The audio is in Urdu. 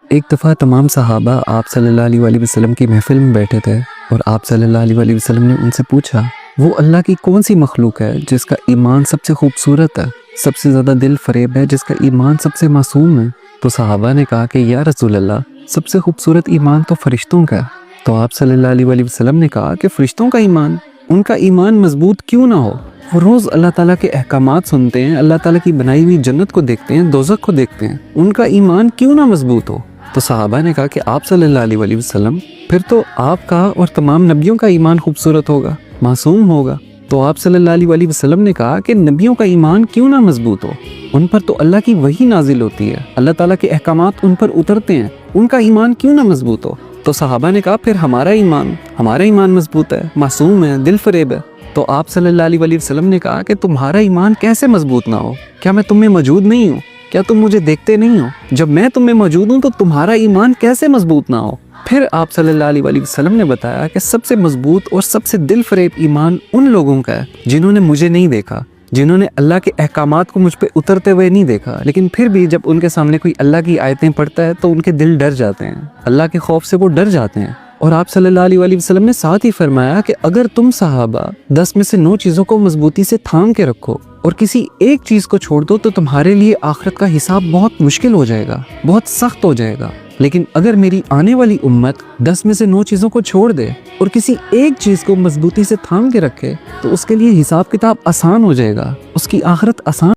ایک دفعہ تمام صحابہ آپ صلی اللہ علیہ وسلم کی محفل میں بیٹھے تھے اور آپ صلی اللہ علیہ وسلم نے ان سے پوچھا وہ اللہ کی کون سی مخلوق ہے جس کا ایمان سب سے خوبصورت ہے، سب سے زیادہ دل فریب ہے، جس کا ایمان سب سے معصوم ہے؟ تو صحابہ نے کہا کہ یا رسول اللہ، سب سے خوبصورت ایمان تو فرشتوں کا ہے۔ تو آپ صلی اللہ علیہ وسلم نے کہا کہ فرشتوں کا ایمان، ان کا ایمان مضبوط کیوں نہ ہو؟ وہ روز اللہ تعالیٰ کے احکامات سنتے ہیں، اللہ تعالیٰ کی بنائی ہوئی جنت کو دیکھتے ہیں، دوزخ کو دیکھتے ہیں، ان کا ایمان کیوں نہ مضبوط ہو؟ تو صحابہ نے کہا کہ آپ صلی اللہ علیہ وسلم، پھر تو آپ کا اور تمام نبیوں کا ایمان خوبصورت ہوگا، معصوم ہوگا۔ تو آپ صلی اللہ علیہ وسلم نے کہا کہ نبیوں کا ایمان کیوں نہ مضبوط ہو؟ ان پر تو اللہ کی وحی نازل ہوتی ہے، اللہ تعالیٰ کے احکامات ان پر اترتے ہیں، ان کا ایمان کیوں نہ مضبوط ہو؟ تو صحابہ نے کہا پھر ہمارا ایمان مضبوط ہے، معصوم ہے، دل فریب ہے۔ تو آپ صلی اللہ علیہ وسلم نے کہا کہ تمہارا ایمان کیسے مضبوط نہ ہو؟ کیا میں تم میں موجود نہیں ہوں؟ کیا تم مجھے دیکھتے نہیں ہو؟ جب میں تم میں موجود ہوں تو تمہارا ایمان کیسے مضبوط نہ ہو؟ پھر آپ صلی اللہ علیہ وسلم نے بتایا کہ سب سے مضبوط اور سب سے دل فریب ایمان ان لوگوں کا ہے جنہوں نے مجھے نہیں دیکھا، جنہوں نے اللہ کے احکامات کو مجھ پہ اترتے ہوئے نہیں دیکھا، لیکن پھر بھی جب ان کے سامنے کوئی اللہ کی آیتیں پڑھتا ہے تو ان کے دل ڈر جاتے ہیں، اللہ کے خوف سے وہ ڈر جاتے ہیں۔ اور آپ صلی اللہ علیہ وسلم نے ساتھ ہی فرمایا کہ اگر تم صحابہ 10 میں سے 9 چیزوں کو مضبوطی سے تھام کے رکھو اور کسی ایک چیز کو چھوڑ دو تو تمہارے لیے آخرت کا حساب بہت مشکل ہو جائے گا، بہت سخت ہو جائے گا۔ لیکن اگر میری آنے والی امت 10 میں سے 9 چیزوں کو چھوڑ دے اور کسی ایک چیز کو مضبوطی سے تھام کے رکھے تو اس کے لیے حساب کتاب آسان ہو جائے گا، اس کی آخرت آسان